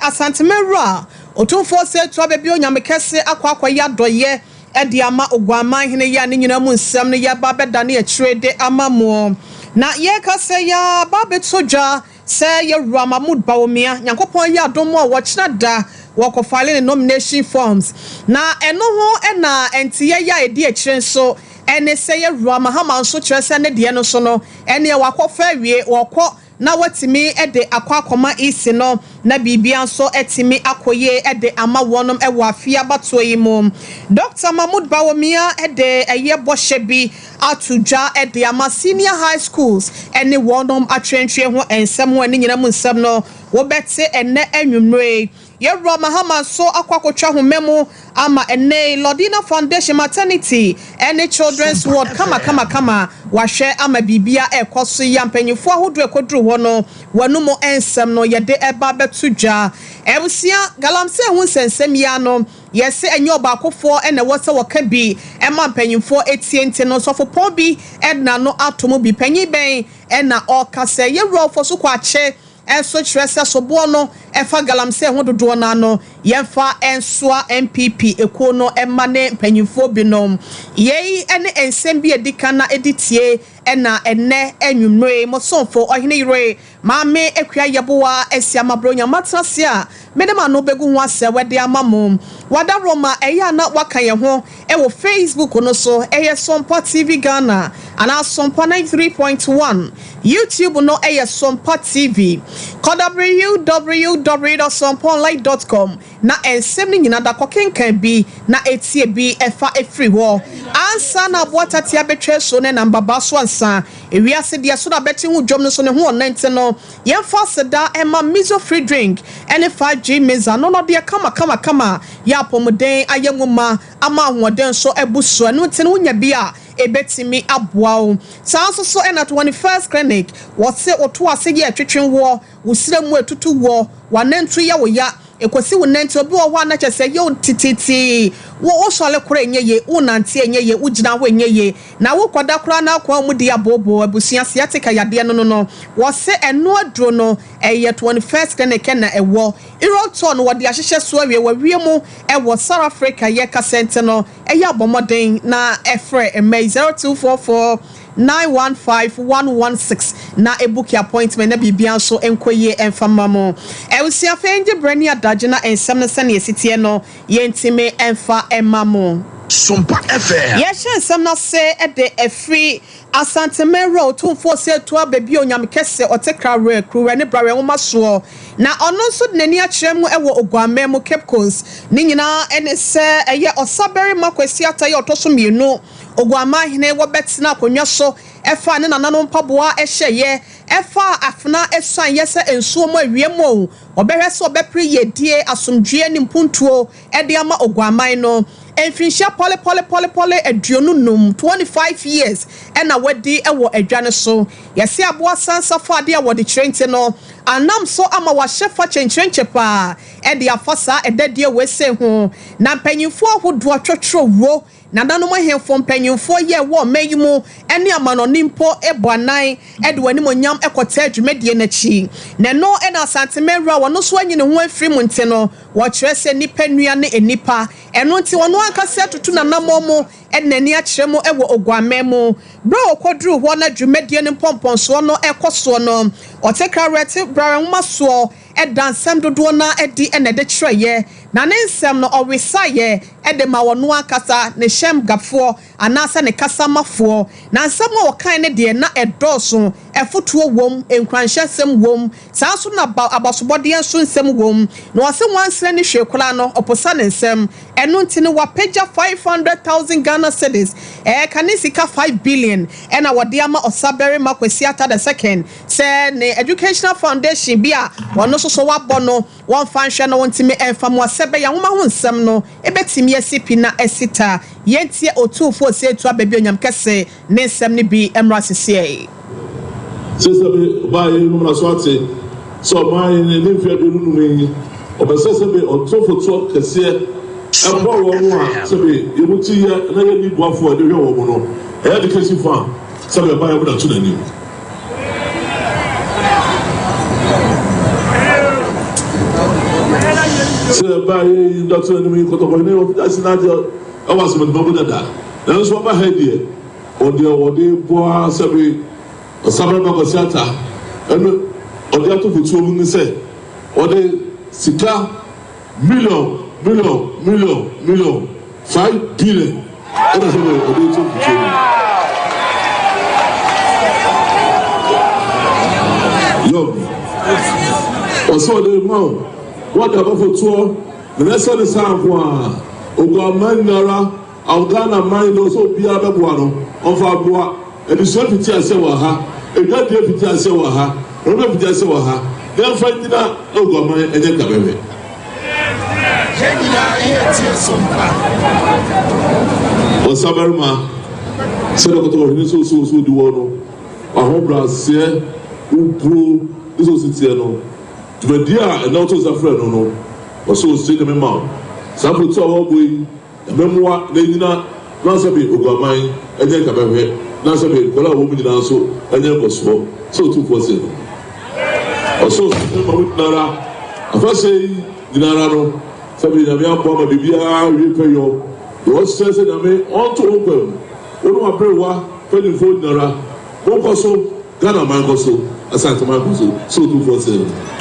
Asantemera otumfo se to abebio nyamekese akwa ya doye edi ama ogwaman hene ya ne nyina mu nsem ne ya ba beda ne trade amamo na ye kase ya ba betsoja se ye Ramamud Bawumia nyankopon ya domo a wo kina da wo file nomination forms na eno ho na entiye ya edi ekire so ene se ye Ramahama nso kire se ne de no so no ene wakofa wie woko na watimi ede akwakoma isi no na bibia nso etimi akoye ede ama wonom ewo afia batoyi mu Dr. Mahmoud Bawumia ede eye bohyebi atuja ede ama senior high schools ene wonom atwentwe ho ensem ho ene nyina mu nsem no wo bete ene anwumre ye Ramahama so akwakotwa ho memo ama ene Lodina Foundation Maternity ene Children's Ward kama wahwe ama bibia ekoso yampanyifo ahodo ekodru ho no wanumo ensem no yede eba betuja ebusia galamse hu sensem ya no yese enyo baakofo ene wose woka bi ema mpanyifo etiente no sofo pon bi edna no atomo bi panyi ben ena okase ye rofo so kwache enso chirese sobo no efa galamse ho dodo na no yemfa ensoa MPP eko no emane mpanyifo binom yei ene ensem bi edika na editie ena ene enwumre mosonfo ohene yire maame ekua yeboa esiama bronya matrase a medema no begu ho ase wede amamo wada roma eya na waka ye ho ewo Facebook no so eye Sompa TV Ghana ana Sompa 93.1 YouTube no eye Sompa TV www.somponline.com na ensem ni nyina da kokenkan bi na etie bi efa efri ho ansa na boatati abetwe so ne namba baso ansa ewiase dia so na beti hu dwom no so ne ho onente no yemfa seda ema miso free drink ene 5G meza no no dia kama ya pomoden ayemuma ama hoden so ebuso anu tene wonya bia ebetimi aboa sanso so ena 21st clinic wose oto ase ye twetwen wo wosira mu etutu wo wanentu ya wo ya ekosi wonenti obi wo ho na kyese ye tititi wo sole kora enyeye unanti enyeye ugina ho enyeye na wo kwada kora na akwa mu dia bobo abusia siatika yade no wose eno aduro no eye 21st clinic na ewo iroton wo de ahyehye so awie wawie mu ewo South Africa ye ka center no eye abomoden na efre ema 0244 915116 na ebuki appointment na bibia so enkoye enfamamo ewusia fenje brani adagena ensem na sane esitie no yentime emfa emamo Sompa FM yes ensem na se ede efri asantemero tumfo se to ababi onyamkese otekra kruwe ne brawe nwoma so na ono nso nani akyerem ewo ogwamem Cape Coast ni nyina ene se eye osaberi makwesi ataye otoso mienu ogwama hene wo betina konwa so efa ne nananom mpaboa ehyeye efa afna esan yese ensuo mo awiemo obehwe se obepre yedie asomdue ni mpuntuo ede ama ogwaman no enfinsha pole aduonu num 25 years ena wadi ewo adwane so yese aboa sansa fade a wode kyerente no anam so ama wa shefa chenchenche pa ede afasa ededie wese ho na mpanyimfo ahodo atwotworo wo na nanom ahemfo mpanyimfo ye wo mayimu ene amanonimpo eboanan ede wani monyam ekota adwumedie nachi na no ena santemera wono so anyine ho afiri mu nte no wo kyerese nipa nua ne enipa eno nti wono ankasa tutu na namomo enani akyeremo ewo ogwamemo bro okodru ho na adwumedie ne pomponso no ekoso no otekra rete brawe maso edansem dodo na edi enede kyereye na ne nsem no owesaye ede ma wono akasa ne shem gafo anasa ne kasamafo na nsem wo kan ne de na edoso efotuo wom enkwanhyesem wom sanso na abasobode enso nsem wom na wose wansre ne hwekula no oposa ne nsem eno ntine wapeja 500,000 Ghana cedis kanisika 5 billion ena wode ama osaberi makwesi ata the second say ne educational foundation bia wono so wabono won fanhwe no wontime enfam wasebe ya homa ho nsem no ebetimi asipi na esita yentie otufo se etu ababi onyamkese ne nsem ne bi emra sesie sesebe baye no na so ate so my ne mfia do nu me obesesebe otufo to kese ebo wo mu a sebe yemuti ya na ye ni boafo de hwe wo mu no education farm sebe baye wo da tu na ni Say by Doctor Enemy Cotopaino, that's not your. I was with Bobada. That's what I had here. Or the Boa Sabi, or Sabra Cosata, and or the other for 2 minutes, or the Sita million, 5 billion. That is what they took to you. Also, the amount. What about for 2? The rest of the sound for Ogamanara, Algana Mind also be other one of our boa, and the Sophia Sewaha, a good deputy Sewaha, Robert Sewaha, then fighting out Ogaman and then Kabe. O Sabarma, Senator Niso so do one. I hope Brassier, Upu, this was Tiano. To be dear and not as a friend, no, or so say them amount. Some put our boy, a memoir, Lena, Nasabi, Ogamai, and then Kabe, Nasabi, Kola woman in also, and then was so 247. Or so, Nara, I first say, Dinarano, Sabi, Namia, Poma, Bibia, Ripayo, the was says that I may all to open. One pray wa, pending for Nara, one also, Ghana Mangoso, a Santa Mangoso, so 247.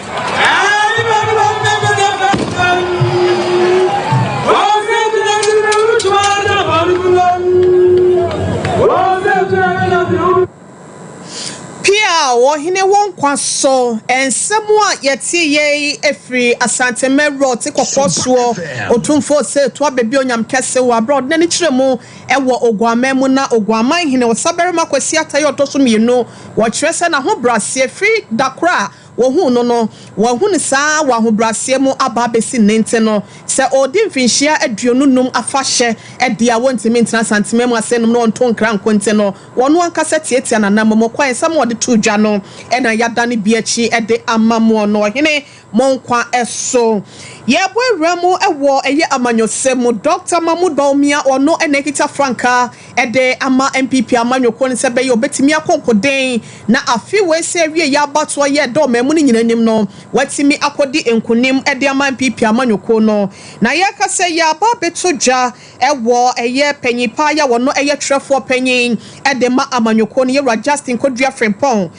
Pia wohine won kwaso ensemo a yeti ye efri asante mero te kokoso otumfo se to abebi onyam kese wa abroad na ni kiremu ewo ogwamemu na ogwaman hine wo sabere makwasi ataye otoso mienu wo kirese na ho brase free dakra wo hu no wo hu ni saa wa ho brase mu aba besi nente no se odi mfinhia aduonu num afahye edia wontimi ntina santimemu asenum no onto nkra nkonte no wono ankasa tietia na nammo kwan sam wode to dwa no ena yadane biachi ede amamo no hene monkwa eso yebo ewramu ewo eye amanyosemu Dr. Mahmoud Baumia ono enekita franka ede ama MPP amanyoko ne sebe ye obetimi akonkoden na afi we se wie ya bato ye do memu ni nyinanim no watimi akodi enkunim ede ama MPP amanyoko no na ye ka se ya ba betodwa ewo eye panyipa ya wono eye trefo panyin ede ma amanyoko ne ye Justin Kodua Frempon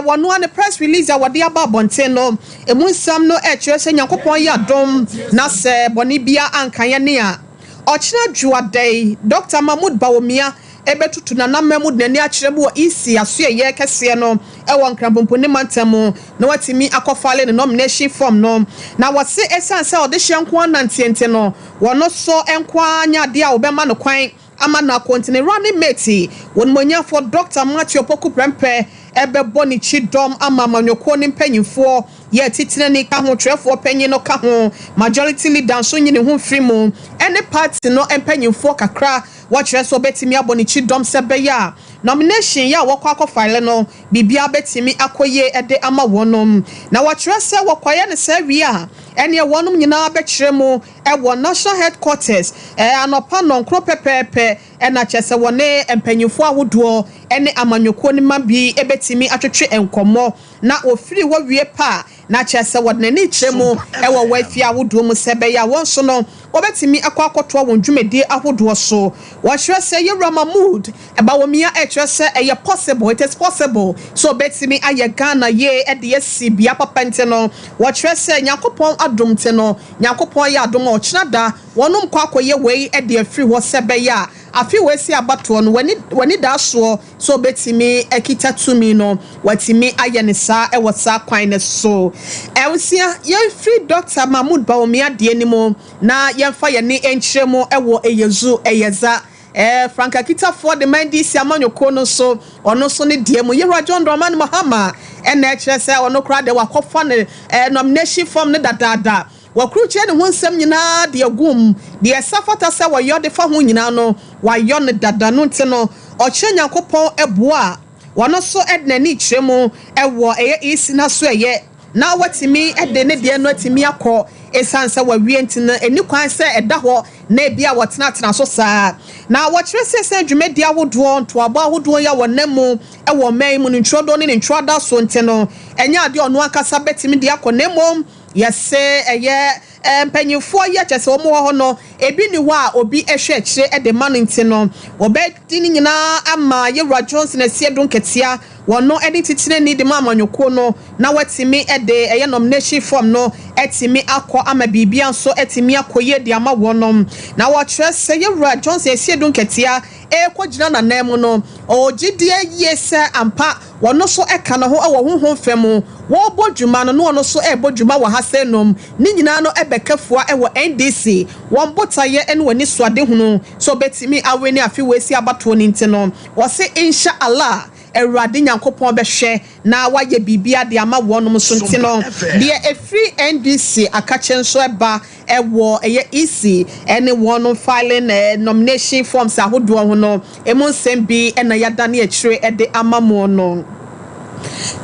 wono an press release awade aba bonten no emunsam no kyerese Nyankopon ya dom na se bonibia ankanye ne a ochina juadei Dr. Mahmoud Baumia ebetutu na namemu nani akiremu wo isi aso ye kese no ewo nkrabompo ne mantamu na watimi akofale ne nomination form no na wose esanse audition kwa nantiente no wono so enkwa anya de a obema no kwan ama na continue running mate won monya for Dr. Matthew Poku Prempe ebe boni chidom ama manyoko ni mpanyimfo ye titine ni ka ho trefo panyin no ka ho majority leader so nyine ho frimu any party no mpanyimfo kakra watchre so betimi aboni chidom sebe ya nomination ya wokwa akofile no bibia betimi akoye ede ama wonom na watchre se wokwaye ne se wi a ene wonom nyina bekiremu ewo national headquarters anopa no nkro pepepe ena chese wone mpanyimfo ahodo ene amanyoko ni mabi ebetimi atwetwe enkomo na ofiri wo wie pa na chese wodne ni kiremu ewo wafi ahodo mu sebe ya wonso no obetimi akwakoto won dwumedi ahodo so wahwe se ye Mahmoud eba womia se eye possible, it is possible so betimi aye Ghana ye e de sibia papante no wahwe se Nyankopon adom te no Nyankopon ya adom o chinada wonum kwakoye wei e de afiri wo sebe ya afi we si abato no wani da so betimi ekita tumi no watimi aye ne sa e wasa kwan ne so ewsia ye free Dr. Mahmoud Baumia de animo na yemfa ye ne enchiremu ewo eyezu eyeza Franka kita for the man this amanyoko no so ono so ne die mu Yewra John Roman Mahama ena kyerese ono kra de wakofa ne nomination form ne dadada wakru che ne honsam nyina de agum de safata se wo yode fa ho nyina no wa yo ne dada no nte no o che Nyankopon eboa wono so edna ni kyeremu ewo eye isi na so eye na watimi ede ne de no atimi akọ esansa wa wientina eni kwan se eda ho na bia wotena so saa na wokyere se dwumedi awodo nto abo awodo ya wonemu ewo man mu ntrodo ne ntroda so nte no enya ade ono akasa betimi de akọ nemo yese eye mpanyinfoɔ yɛ kyerɛ sɛ wɔn wɔ hɔ no ebi ni hɔ a obi ɛhwɛ akyire ɛde ma no nti no wɔbɛdi ne nyinaa ama yɛwura Johnson ɛsi ɛdo nketea wɔn ɛde titire ni de ma amanyɔkuo no na wɔtumi ɛde ɛyɛ nomination form no ɛtumi akɔ ama biribia nso ɛtumi akɔ yie de ama wɔn na wɔkyerɛ sɛ yɛwura Johnson ɛsi ɛdo nketea ɛkɔgyina n'anan mu no ɔgyidie yie sɛ ampa wɔn so ɛka no ho ɛwɔ honhom fam wɔbɔ dwuma no wɔn so ɛbɔ dwuma wɔ ha sɛ nom ne nyinaa no ɛbɛkɛfoa ɛwɔ NDC wɔn botaeɛ ɛne wɔn nisuade hono so betimi awe ne afi wesi abatoɔ ne nti no wɔse insha Allah Awurade Nyankopɔn bɛhwɛ na wayɛ bibia de ama wɔnom so nti no deɛ efiri NDC akakyɛ nso ɛba ɛwɔ ɛyɛ EC ɛne wɔnom filing nomination forms ahodoɔ ho no emu nsɛm bi ɛna yɛda ne akyire ɛde ama mo no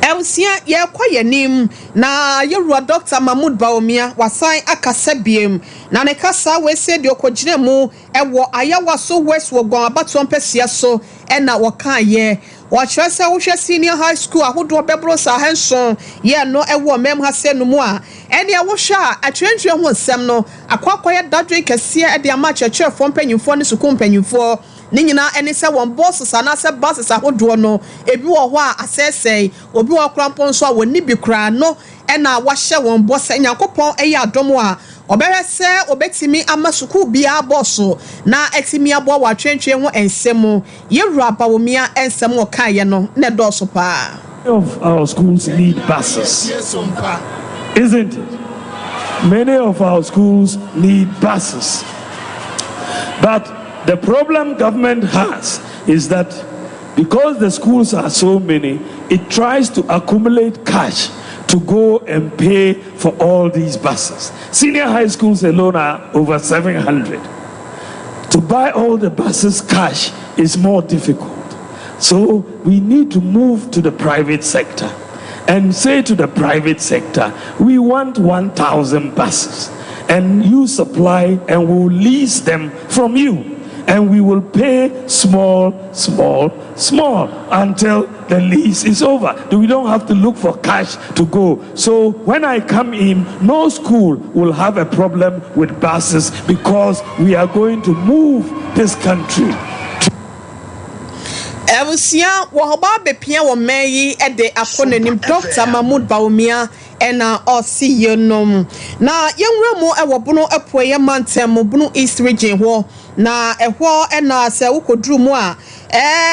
Elsia yɛkɔ yɛnim na yɛwura Dr. Mahmoud Bawumia wasan akasa biem na ne kasa wese de okɔgyina mu ɛwɔ ayawa so west wɔ gon abatoɔ mpɛsia so ɛna wɔka yɛ wɔkyerɛ sɛ wohwɛ senior high school ahodoɔ bɛboro sa henson yɛ no ɛwɔ mem ha sɛ no mu a ɛne wohwɛ a atwentwe ho nsɛm no akɔakɔyɛ dadwe kɛseɛ ɛde ama kyerɛkyerɛfoɔ mpanyimfoɔ ne sukuu mpanyimfoɔ ne nyinaa ɛne sɛ wɔn bosses anaasɛ buses ahodoɔ no ebi wɔ hɔ a asɛsɛe obi wɔ korampɔ nso a wɔni bi koraa no ɛna wahyɛ wɔn bɔ sɛ Nyankopɔn ɛyɛ adom a ɔbɛhwɛ sɛ obetimi ama sukuu bia bɔso na ɛtimi aboa wɔ atwentwe ho nsɛm yɛwura Bawumia nsɛm wɔ kaayɛ no na dɔɔso paa. Of our schools need buses, isn't it? Many of our schools need buses, but the problem government has is that because the schools are so many, it tries to accumulate cash to go and pay for all these buses. Senior high schools alone are over 700. To buy all the buses cash is more difficult. So we need to move to the private sector and say to the private sector, we want 1,000 buses and you supply and we'll lease them from you. And we will pay small until the lease is over. We don't have to look for cash to go. So when I come in, no school will have a problem with buses because we are going to move this country. Elsia wohoba bepia wo meyi ede akonanim Dr. Mahmoud Bawumia ena osiyenom na yenwura mu ewobono epoye mantem bunu East region ho na ehwo ena se wokoduru mu a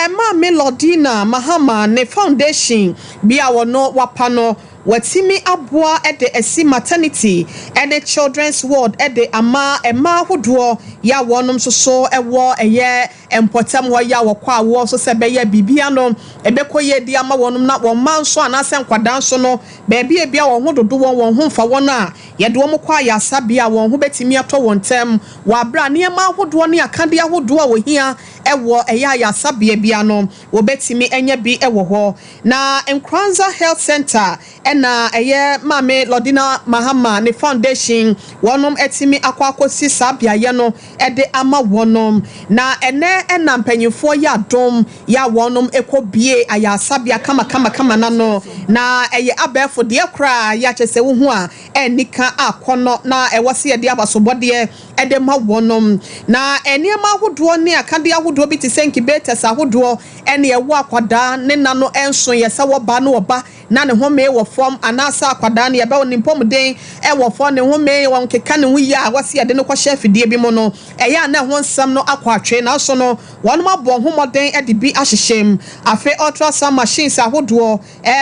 ma Melodina Mahama ne foundation bia wono wapano watimi aboa ede esi maternity ede children's ward ede ama hodoɔ ya wɔnom soso ɛwɔ ɛyɛ empotam wɔ ya wɔ kwa wɔ so sɛ bɛyɛ bibia no ɛbɛkɔyɛ di ama wɔnom na wɔn man so anasɛ nkwadan so no baabi ebia wɔn ho dodo wɔn ho mfa wɔn a yɛde wɔn kɔ ayasa bia wɔn ho betimi atɔ wɔn tem wɔ abra nneɛma ahodoɔ ne akade ahodoɔ a wɔhia ɛwɔ ɛyɛ ayasa bia no wɔbetimi enya bi ɛwɔ hɔ na Nkranza Health Center na eye mame Lodina Mahama ne foundation wonom etimi akwakosi sabia ye no ede ama wonom na ene na mpanyimfo ya dom ya wonom ekobie aya sabia kama na no na eye abefo de kra ya kyese wo hu a enika akono na ewose ye de abasobode ede ma wonom na eniema ahodo ne akade ahodo bi te incubators ahodo ene ewo akwada ne na no enso ye se wo ba no oba na ne home wo form anasa akwada ne ebe onimpom den e wo form ne home won keka ne hu ya wase ade ne kwa chef die bi mo no eya na ho nsam no akwatwe na so no wonom abo homoden ede bi ahyehyem afi ultrasound machines ahodo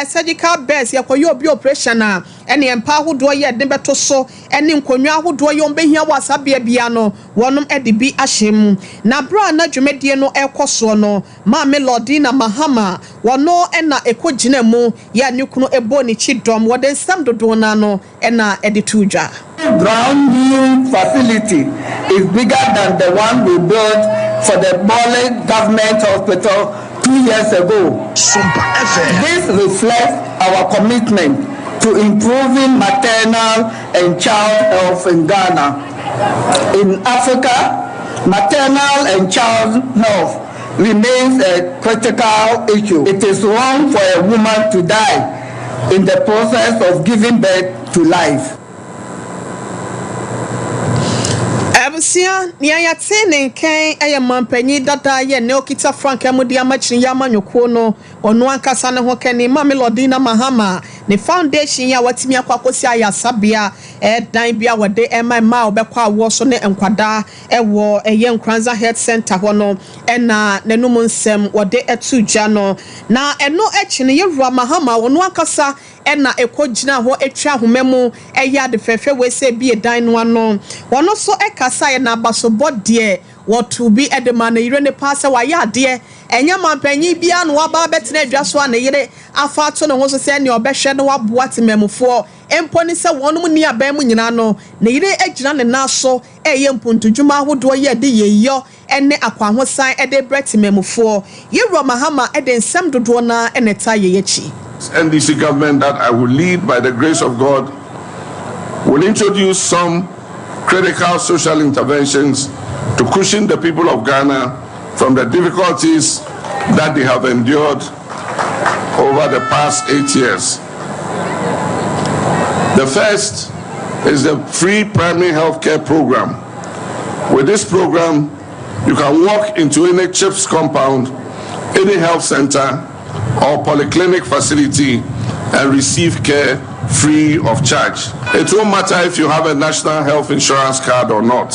surgical beds ye koyo obi operation na ene empa ahodo ye de beto so ene nkonwa ahodo ye ombehia wasabia bia no wonom ede bi ahyem na bra na dwumedie no ekoso no ma Melodina Mahama wono ena ekogina mu ya nyukunu ebo ni chidom woden sam dodo na no ena editudwa. Brand new facility is bigger than the one we built for the Bole Government Hospital 2 years ago. This reflects our commitment to improving maternal and child health in Ghana. In Africa, maternal and child health remains a critical issue. It is wrong for a woman to die in the process of giving birth to life. Abusia ni ayate ne nkan eye mampanyi dada ye ne okita Frank amudi amachiri ya manyoko no ono ankasa ne ho kani Mamelodi na Mahama ne foundation ya watimi akwakosi ayasabia dan bia wode ma obekwa awo so ne enkwada ewo eye Nkranza Health Center ho no na nenum nsem wode etuja no na eno echi ne yewura Mahama ono ankasa na ekogina ho etwa homemu eya de fefe we se bi edan no ano wono so ekasa ye na basobod de wotu bi edema na yire ne pase wa ya de enya mampanyi bia no waba betena adwaso na yire afa to ne ho so se ne obehwe ne waboa tememufo emponi se wonum ni aban mu nyina no na yire agina ne naso eye mpuntudwuma hodo ye de yeyo ene akwahosan ede bretememufo yewura Mahama ede nsem dodo na eneta yeyechi. NDC government that I will lead by the grace of God will introduce some critical social interventions to cushion the people of Ghana from the difficulties that they have endured over the past 8 years. The first is the free primary health care program. With this program, you can walk into any CHIPS compound, any health center, or polyclinic facility and receive care free of charge. It won't matter if you have a national health insurance card or not.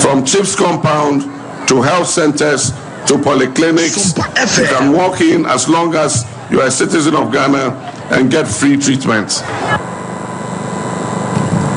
From CHIPS compound to health centers to polyclinics, you can walk in as long as you are a citizen of Ghana and get free treatment.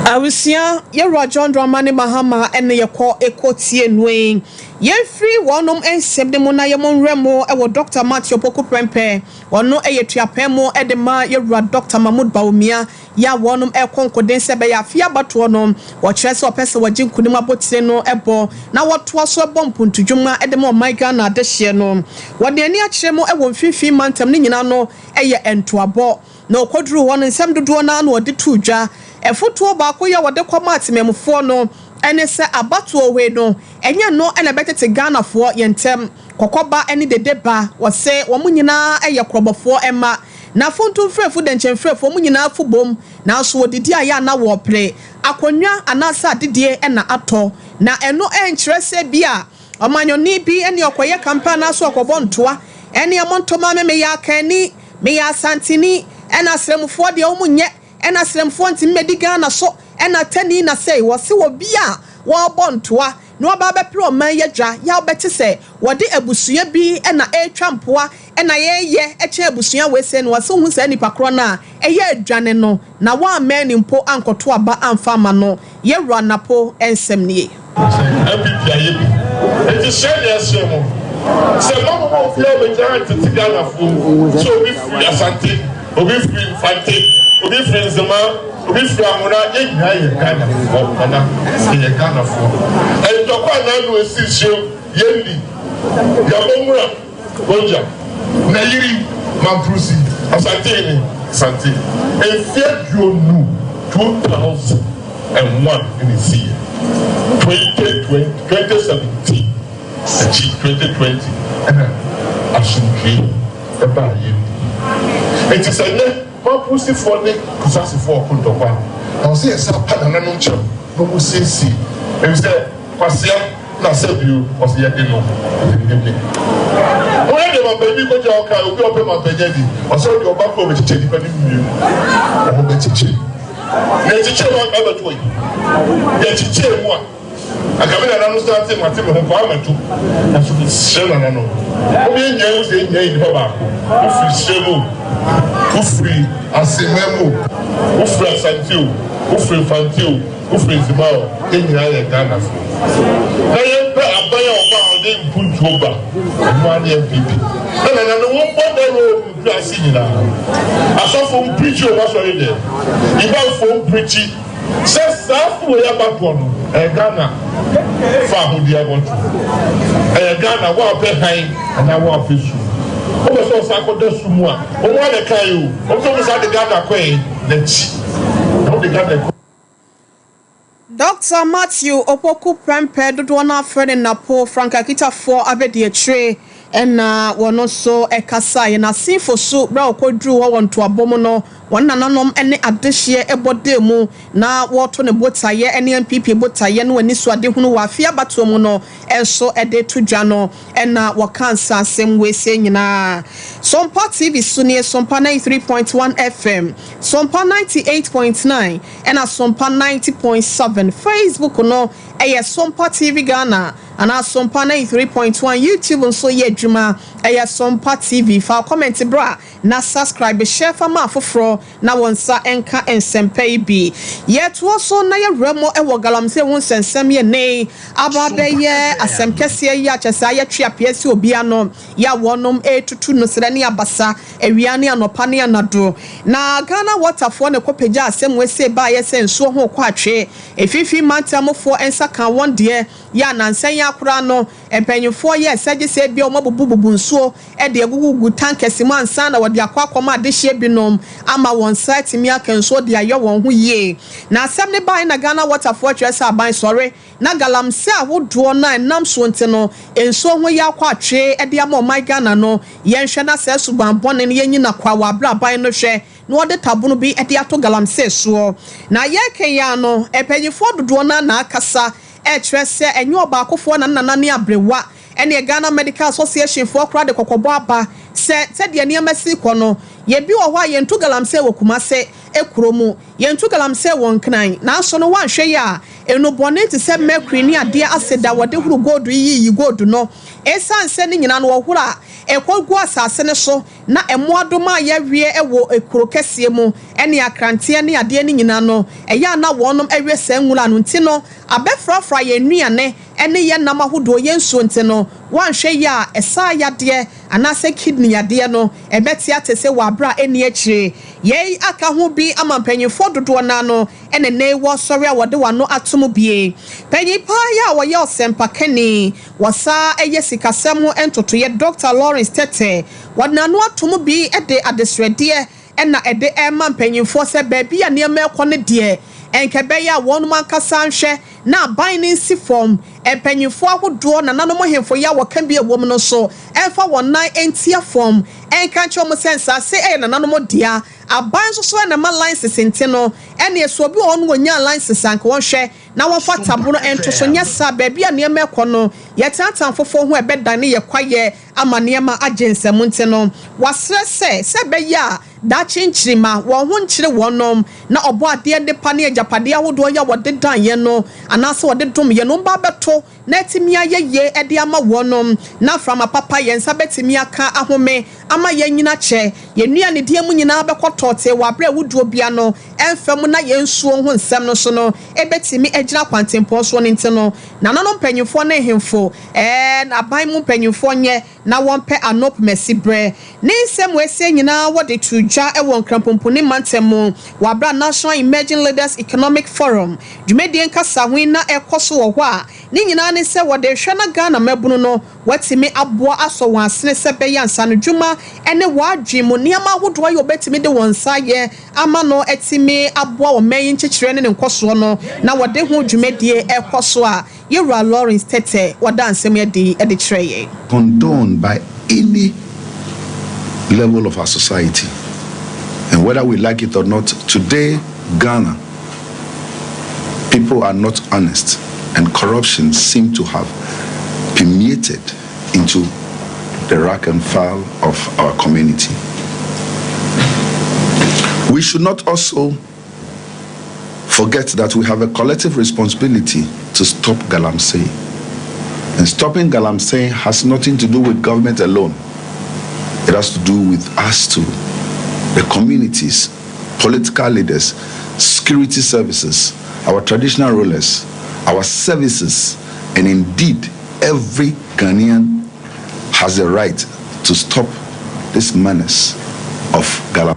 Awusia yewura John Dramani Mahama ene yeko ekotie nwen ye free wonom ensem de mo na yemon remo e wo Dr. Matthew Poku Prempe wono eyetuapemo e de ma yewura Dr. Mahmoud Baumia ya wonom e konkoden se be ya fia bato no wo kire se opese waji nkunim abotire no ebo na woto aso bompu ntudwuma e de mo my Ghana de hye no wode ani akire mo e wo mfifi mantem ne nyina no eye entoabo na okoduru won nsem dodo na na wode tudwa efoto ba ko ya wode kwama atememfo no ene se abato we no enye no ene betete Ghana fo yentem kokoba ene dedeba wo se wo munyina eye krobofo ema na fontu frefo de nchemfrefo munyina fubom na so wodidi aya na wo pre akonwa anasa dedie ena ato na eno enkyere se bia omanyoni bi ene okoye campaign na so okobo ntoa ene amontoma me ya kani me ya santini ena sremfo de omunye ena sremfo nti mediga na so ena tani na say wo se wo bia wo bontoa no ba be pro man yadwa ya beti se wode abusua bi ena etwampoa ena ye eche abusua we se no so hu se nipa kro na eye adwane no na wa man mpo ankoto aba amfa ma no ye wura napo ensem nie Eti shede asemo se mama mo fia be jan titi Ghana fo so bi free asante obi free infante obi free nzema obi free amuna yenya ye Ghana fo na ye Ghana fo e to kwa na no esisio yendi ya bomura bonja na yiri mamprusi asante ni asante e fia jonu 2001 in the year 2017 2020 assumption about you. It is a net purposely for the Kusasi for Kundokwa. I'll say a sapana no chum, no Musisi. And said, Kwasia, Nasebu, was the Adino. When the baby go to our car, we open my baby, or so your back over to take depending on you. I'm going to teach you. Let's teach you one other way. Let's teach you one. Akamina na no start him ati me ho kwa amatu na so shela na no obi nya uze nya yi baba o free shemo o free asememo o free asantio o free fantio o free zimao enya ya Ghana na ye pe abaya oba ode mpuntu oba no ane MPP na no wo bodo ro class nyina asofo preach o wa so re de iba fo preach says safu ya bakono Ghana fa hodi abonto Ghana wa pe han na wa pe su o be so sa ko da sumu a o wa de kai o so sa de Ghana kwen na chi o de Ghana. Dr. Matthew Opoku Prempe dodo na friend na po Franka kita for abedi etre ena wono so ekasa ye na sifo so bra okodru wo wonto abomo no wɔn nananom ne adehye ɛbɔde mu na wɔto ne botaye ne MPP botaye no ani so ade hunu wɔ afia bato mu no ɛnso ɛde to dwa no ɛna wɔka nsasɛm wɛsie nyinaa Sompa TV sunie Sompa 93.1 FM Sompa 98.9 ɛna Sompa 90.7 Facebook no ɛyɛ Sompa TV Ghana ana Sompa 93.1 YouTube nso yɛ adwuma ɛyɛ Sompa TV fa comment bra na subscribe share fa ma foforo na wonsa enka ensempa ibi yeto so na ye remo ɛwɔ galamse won sensem ye nei ababeye asem kese ya kyesa ya twa piesi obia no ya wonom etutu no sere ne abasa awia ne anopa ne anado na Ghana waterfall ne kopeja asem wese ba ye se nso ho kwa atwe efifi mantamfo ensa kan won de ya nansen ya kura no empanyfo ye sage se bia o mabububu nsuo e de agugugu tankesi mu ansa na wode akwa de hye binom ama won site mi akanso de ayo won ho yie na asem ne ban na Ghana waterfall twese aban sore na galamse ahodo na nam so nte no enso ho ya kwa atwe e de ama my Ghana no yenhwe na se suban bone ne yenyina kwa wa bra ban no hwe na wode tabono bi e de ato galamse so na yeke ya no epanyifo dodo na akasa e twese enyo ba akofo na nanane abrewa ene Ghana Medical Association for kra de kokobo aba se de niamasi kono ye bi wo hwa ye ntu galamse wo kumase ekromu ye ntu galamse won kran na so no wanhwe ya enu bone ti se mercury ni ade aseda wode huru gold yi gold no esanse ni nyina no wo hura ekwagu asase ne so na emoadoma ya wie ewo ekro kese mu ene akrante ne ade ni nyina no eya na wonom ewe sanwura no nti no abefrafra ye nuane ene ye nam ahodo ye nso nti no wanhwe ya esa yade anase kidney yade no ebeti atese wa bra eni akire ye aka ho bi amampanyefo dodo na no ene ne wo sori a wode wano atomo bie panyipa ya wo ye osempa kani wasa eye sikasem ho entoto ye Dr. Lawrence Tete wadna no atomo bi ede adesrede ena ede emampanyefo se baabi a ne ekɔ ne de enkebe ya wonu mankasa nhwe na ban ne nsi form empanyifo ahodo na nanom hemfo ya woka bi ewom no so emfa wonan entia form enka ncho mo sensa se na nanom dia aban so na ma license ente no ene eso bi wonu wonya license anka wonhwe na wofa tabono ento so nya sa baabi a ne ekɔ no yetantan fofo ho ebedan ne ye kwaye ama ne ma agensam ente no wasre se be ya da chinchirima wo ho nchire wonom na obo ade de pa ne agapade ahodo ya wode dan ye no anase wode dom ye no ba beto na etimi ayeye ede ama wonom na from papa ye nsa betimi aka ahome ama ye nyina che ye nua ne die mu nyina bekotote wa bra wuduo bia no emfam na ye nsuo ho nsem no so no ebetimi agyina kwantempo so ne ntino na nanom panyimfo ne hemfo na ban mu panyimfo nye na wonpe anop mesibre ne nsem wese nyina wode tuja ewo nkrampompo mantemu wa bra National Emerging Leaders Economic Forum dwumedie nkasa ho na ekoso wo ho a ne nyina ne se wode hwe na Ghana mabunu no watimi aboa aso wan asene se be yansa no dwuma ene wadwemu niama ahodo ayo betimi de wonsa ye ama no etimi aboa wo mayin chichire ne nkoso no na wode ho dwumedie ekoso a Yewura Lawrence Tete wada ansem ye de treye condoned by any level of our society. And whether we like it or not, today, Ghana, people are not honest, and corruption seems to have permeated into the rank and file of our community. We should not also forget that we have a collective responsibility to stop galamsey. And stopping galamsey has nothing to do with government alone. It has to do with us too. The communities, political leaders, security services, our traditional rulers, our services, and indeed every Ghanaian has a right to stop this menace of galamsey.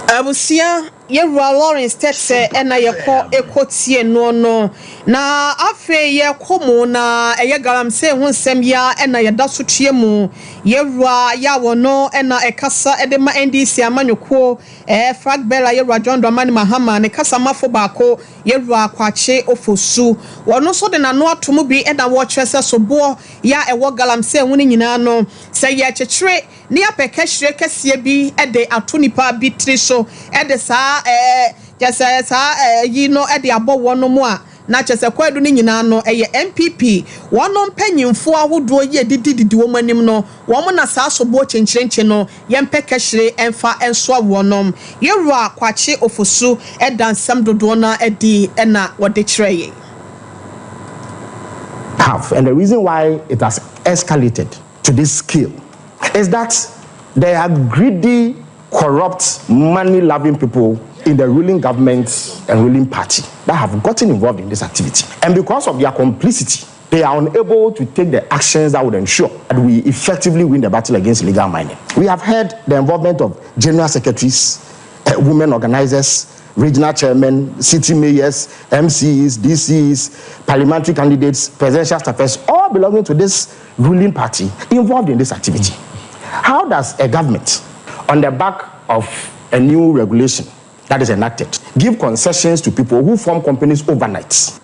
Abusia Yewura Lawrence Tete ena yeko ekotie no na afe yekomo na eye galamse ho nsem ya ena yeda so tue mu Yewura ya wono ena ekasa edema NDC amanyoko Frag Bella Yera John Dramani Mahama ne kasamafo baako Yera Kwache Ofosu wono so de na no atomo bi e da wo kyerese so bo ya ewo galamse woni nyina no se ye kyekere ne apeka hire kese bi e de atonipa bi tri so e de saa jese saa yi no e de abo wono mu a na chese kwadu ni nyina no eye MPP wono mpanyimfo ahodo ye dididi wo manim no wo mo na saa so bo chenchirenche no yempe kehire emfa enso wonom Yera Kwache Ofosu e dansam dodo na edi na wode kireye have. And the reason why it has escalated to this scale is that there are greedy, corrupt, money-loving people in the ruling government and ruling party that have gotten involved in this activity. And because of their complicity, they are unable to take the actions that would ensure that we effectively win the battle against illegal mining. We have heard the involvement of general secretaries, women organizers, regional chairmen, city mayors, MCs, DCs, parliamentary candidates, presidential staffers, all belonging to this ruling party involved in this activity. How does a government, on the back of a new regulation that is enacted, give concessions to people who form companies overnight?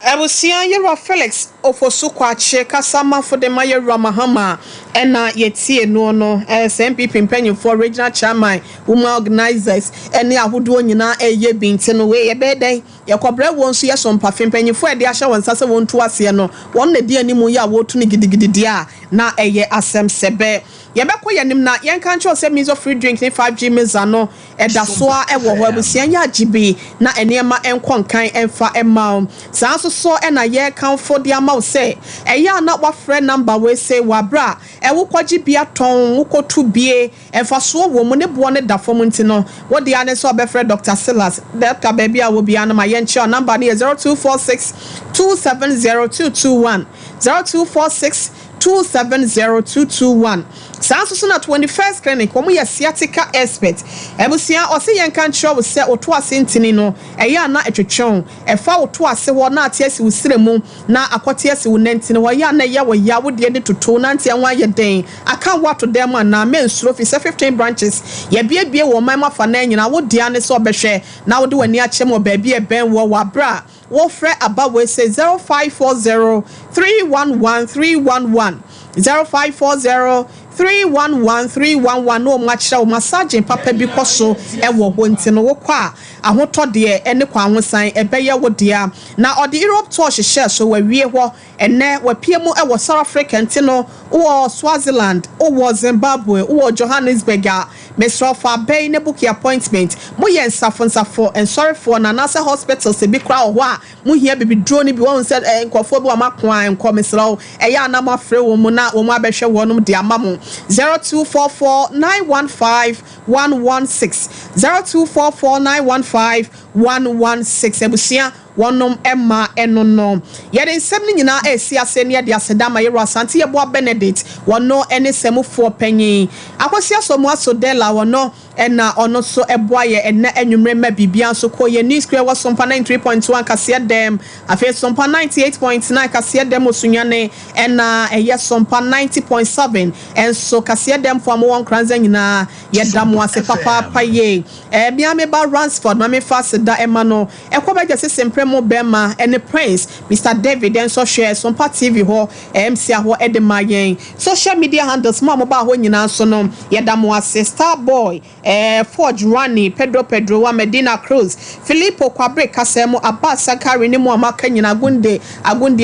Ebusia Yera Felix Ofosu Kwache kasama for the Yera Mahama ena yetie no SMPP mpanyimfo regional chairman women organizers ene ahodo nyina eye binti no we ebeden yekobre won so Sompa mpanyimfo e de ahya won sase won tu ase no won na di animu ya wotu ni gidigidi a na eye asem sebe yebekọ yanim na yenka nche ose means of free drink ni 5G meza no edasoa ewo ho abusia ya gibe na enema enkonkan emfa emma sanso so ena ye kan for the amount say eya na wa friend number we say wabra ewo kwaji bia ton ukotu bie emfa so wo mu ne bo ne da fom ntino wo de ane so obefre Dr. Silas Dr. baby a wo bia na ma yenche number ne 0246 270221 0246 270221 Sanso na 21st clinic komo ye sciatica expert ebusia o se yenka nchiro wo se oto ase ntini no eya na etwetwon efa oto ase wo na ate ase usiremu na akote ase wo nantini wo ya na ye wo ya wo de toto na ntia wan ye den aka wato dem na mensuro fi 15 branches ye bie wo man mafa na nyina wo dia ne so obehwe na wo de wani akyem wo ba bie ben wo wabra wo frɛ aba we say 0540 311 311 0540 311 no matcha o massage papa bi koso e wo ho ntino wo kwa ahotode ene kwa hosan ebeye wo dia na odi Europe tour hye so wa wie ho ene wa piemu e wo South Africa ntino wo Swaziland wo Zimbabwe wo Johannesburg Mr. Fabe ne book appointment mo ye nsafo and sorry for na nasa hospital se bi kra ho a mo hia bibi drone bi won said nkofo bi wa makwan enko mesrawo eya na mafre wo mu na wo mu abehwe wonum de amamo 0244 915 116 0244 915 116 ebusia wonom emma enono yede nsem ni nyina esi ase ne de asedama Yera Asante Yeboa Benedict wono ene semufo panyin akosia somu asodela wono ena ono so eboa ye ene enwumre ma bibia so ko ye news kre wa Sompa 93.1 kase dem afi Sompa 98.9 kase dem osunyane ena eye Sompa 90.7 enso kase dem fo am won kranza nyina ye dam ase papa paye bia me ba Ransford ma me fast da emano ekobeje sesempre mo bema ene Prince Mr. David enso share Sompa TV ho MC ho edemayen social media handles mo ba ho nyina so no ye dam ase Star Boy Forge Rani Pedro wa Medina Cruz Filippo Kwabre Kasemo Abbas Sakari ni mu amaka nyina agunde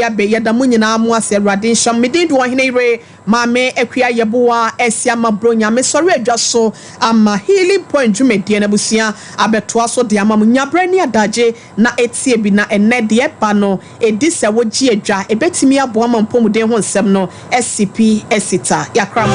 abe yadamu nyina amu ase Radin Sham Medin do hene re mame ekua yeboa esia mabronya me sori adwa so ama healing point dwumedie na busia abetoa so de ama munyabrani adaje na etie bi na ene de eba no edi se wogi adwa ebetimi abo ama mpomuden ho nsem no SCP esita yakram